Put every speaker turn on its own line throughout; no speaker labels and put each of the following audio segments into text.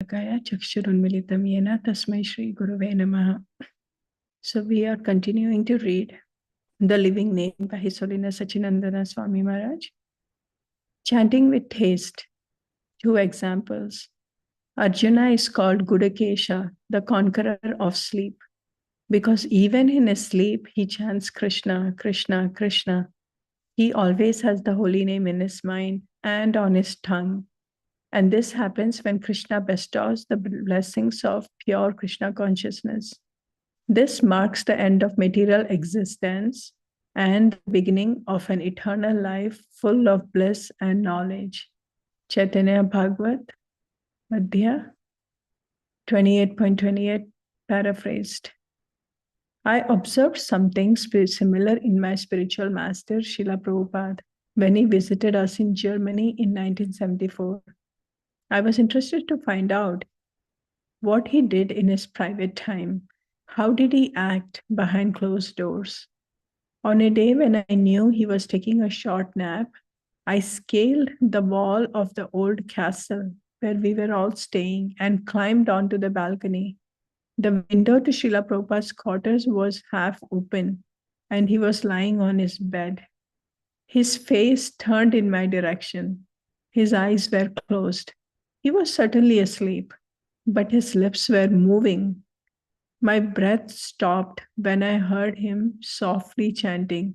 Kaya Chakshurunmilitam Yena Tasmai Shri Guruve Namaha. So we are continuing to read The Living Name by His Holiness Sachinandana Swami Maharaj. Chanting with taste. 2 examples. Arjuna is called Gudakesha, the conqueror of sleep, because even in his sleep he chants Krishna, Krishna, Krishna. He always has the holy name in his mind and on his tongue. And this happens when Krishna bestows the blessings of pure Krishna consciousness. This marks the end of material existence and the beginning of an eternal life full of bliss and knowledge. Chaitanya Bhagavat, Madhya 28.28, paraphrased. I observed something similar in my spiritual master, Srila Prabhupada, when he visited us in Germany in 1974. I was interested to find out what he did in his private time. How did he act behind closed doors? On a day when I knew he was taking a short nap, I scaled the wall of the old castle where we were all staying and climbed onto the balcony. The window to Srila Prabhupada's quarters was half open, and he was lying on his bed. His face turned in my direction. His eyes were closed. He was certainly asleep, but his lips were moving. My breath stopped when I heard him softly chanting,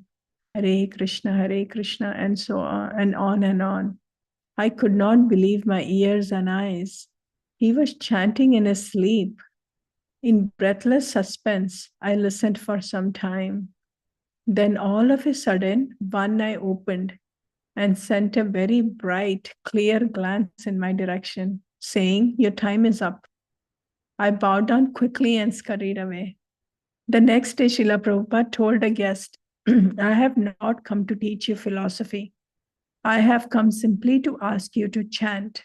Hare Krishna, and so on and on and on. I could not believe my ears and eyes. He was chanting in his sleep. In breathless suspense, I listened for some time. Then all of a sudden, one eye opened and sent a very bright, clear glance in my direction, saying, Your time is up. I bowed down quickly and scurried away. The next day, Srila Prabhupada told a guest, I have not come to teach you philosophy. I have come simply to ask you to chant,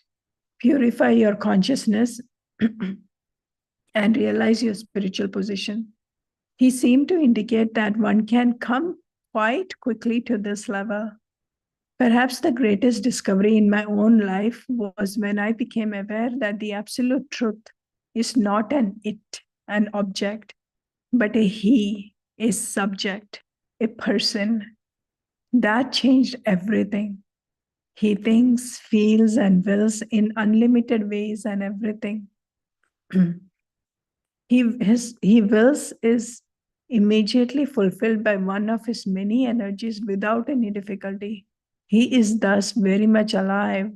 purify your consciousness, and realize your spiritual position. He seemed to indicate that one can come quite quickly to this level. Perhaps the greatest discovery in my own life was when I became aware that the absolute truth is not an it, an object, but a he, a subject, a person. That changed everything. He thinks, feels, and wills in unlimited ways and everything. He wills is immediately fulfilled by one of his many energies without any difficulty. He is thus very much alive.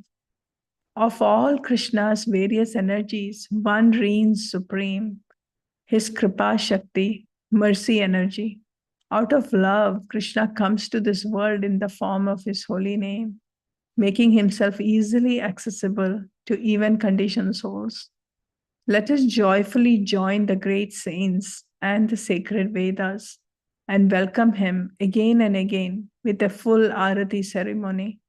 Of all Krishna's various energies, one reigns supreme, his Kripa Shakti, mercy energy. Out of love, Krishna comes to this world in the form of his holy name, making himself easily accessible to even conditioned souls. Let us joyfully join the great saints and the sacred Vedas and welcome him again and again with a full Arati ceremony.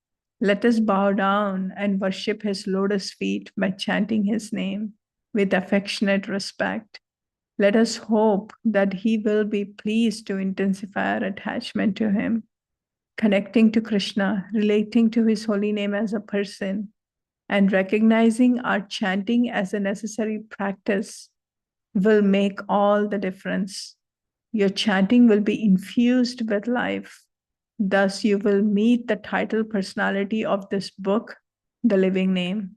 Let us bow down and worship his lotus feet by chanting his name with affectionate respect. Let us hope that he will be pleased to intensify our attachment to him, connecting to Krishna, relating to his holy name as a person, and recognizing our chanting as a necessary practice will make all the difference. Your chanting will be infused with life. Thus, you will meet the title personality of this book, The Living Name.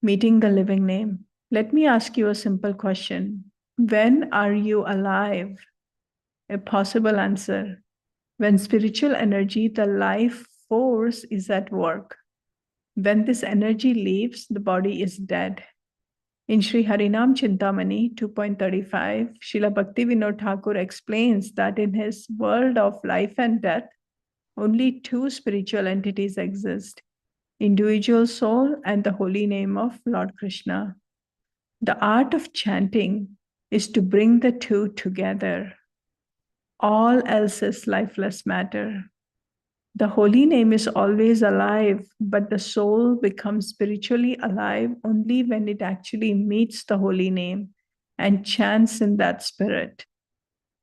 Meeting the living name. Let me ask you a simple question. When are you alive? A possible answer. When spiritual energy, the life force, is at work. When this energy leaves, the body is dead. In Sri Harinam Chintamani 2.35, Srila Bhaktivinoda Thakur explains that in his world of life and death, only 2 spiritual entities exist, individual soul and the holy name of Lord Krishna. The art of chanting is to bring the 2 together. All else is lifeless matter. The holy name is always alive, but the soul becomes spiritually alive only when it actually meets the holy name and chants in that spirit.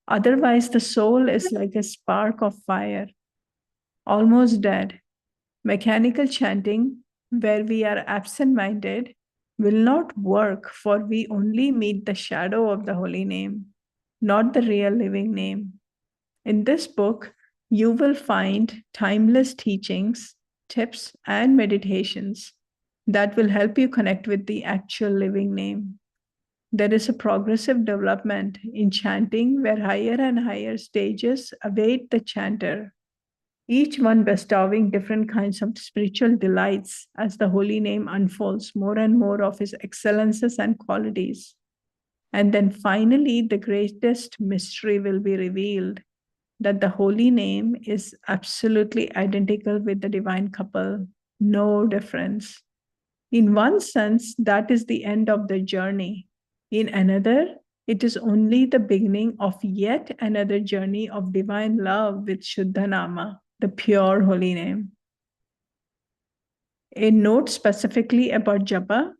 Otherwise, the soul is like a spark of fire, almost dead. Mechanical chanting where we are absent-minded, will not work, for we only meet the shadow of the holy name, not the real living name. In this book, you will find timeless teachings, tips, and meditations that will help you connect with the actual living name. There is a progressive development in chanting where higher and higher stages await the chanter, each one bestowing different kinds of spiritual delights as the holy name unfolds more and more of his excellences and qualities. And then finally, the greatest mystery will be revealed, that the holy name is absolutely identical with the divine couple, no difference. In one sense, that is the end of the journey. In another, it is only the beginning of yet another journey of divine love with Shuddhanama, the pure holy name. A note specifically about japa: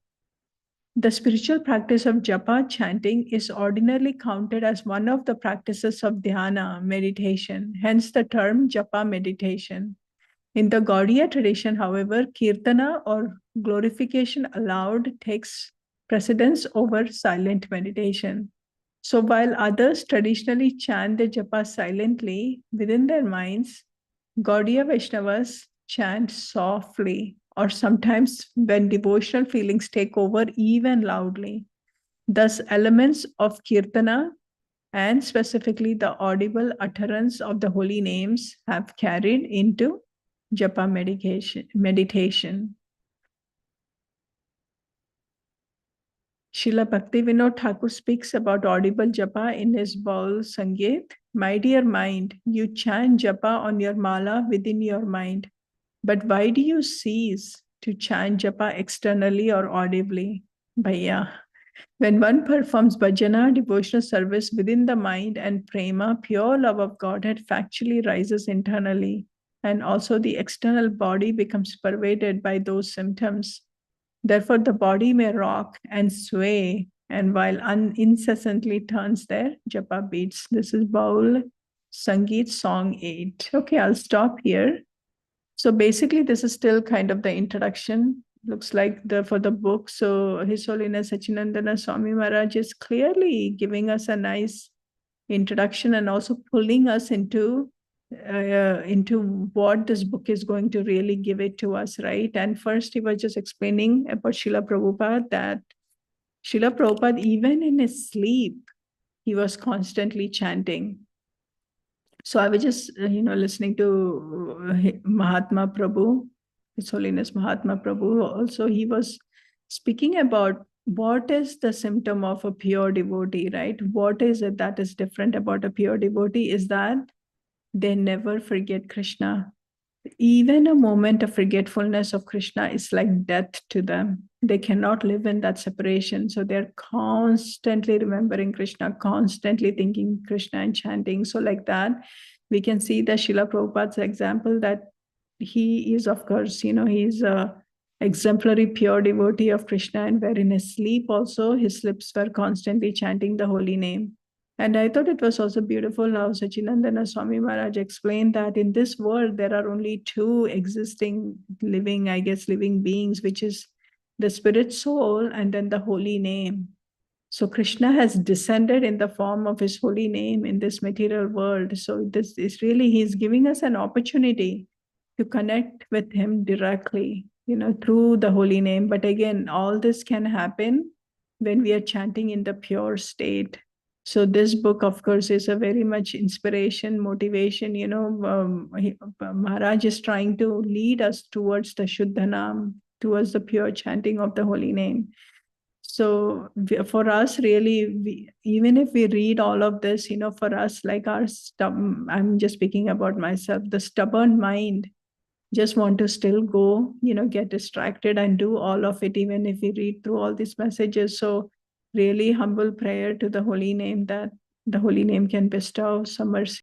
the spiritual practice of japa chanting is ordinarily counted as one of the practices of dhyana, meditation, hence the term japa meditation. In the Gaudiya tradition, however, kirtana or glorification aloud takes precedence over silent meditation. So while others traditionally chant the japa silently within their minds, Gaudiya Vaishnavas chant softly, or sometimes when devotional feelings take over, even loudly. Thus, elements of kirtana and specifically the audible utterance of the holy names have carried into japa meditation. Srila Bhaktivinoda Thakur speaks about audible japa in his Baul Sangeet. My dear mind, you chant japa on your mala within your mind. But why do you cease to chant japa externally or audibly? Bhaiya, when one performs bhajana, devotional service within the mind, and prema, pure love of Godhead factually rises internally. And also the external body becomes pervaded by those symptoms. Therefore, the body may rock and sway, and while incessantly turns their japa beats. This is Baul Sangeet Song 8. Okay, I'll stop here. So basically, this is still kind of the introduction. Looks like for the book. So His Holiness Sachinandana Swami Maharaj is clearly giving us a nice introduction and also pulling us into what this book is going to really give it to us, right? And first, he was just explaining about Srila Prabhupada, that Srila Prabhupada, even in his sleep, he was constantly chanting. So I was just, listening to Mahatma Prabhu, His Holiness Mahatma Prabhu. Also, he was speaking about what is the symptom of a pure devotee, right? What is it that is different about a pure devotee is that they never forget Krishna. Even a moment of forgetfulness of Krishna is like death to them. They cannot live in that separation. So they're constantly remembering Krishna, constantly thinking Krishna and chanting. So, like that, we can see the Srila Prabhupada's example that he is, of course, he's a exemplary pure devotee of Krishna, and where in his sleep also, his lips were constantly chanting the holy name. And I thought it was also beautiful how Sachinandana Swami Maharaj explained that in this world, there are only two existing living beings, which is the spirit soul and then the holy name. So Krishna has descended in the form of his holy name in this material world. So this is really, he's giving us an opportunity to connect with him directly, through the holy name. But again, all this can happen when we are chanting in the pure state. So this book, of course, is a very much inspiration, motivation. Maharaj is trying to lead us towards the Shuddhanam, towards the pure chanting of the holy name. So for us, really, even if we read all of this, for us, like I'm just speaking about myself, the stubborn mind just want to still go, get distracted and do all of it, even if we read through all these messages. So really humble prayer to the holy name, that the holy name can bestow some mercy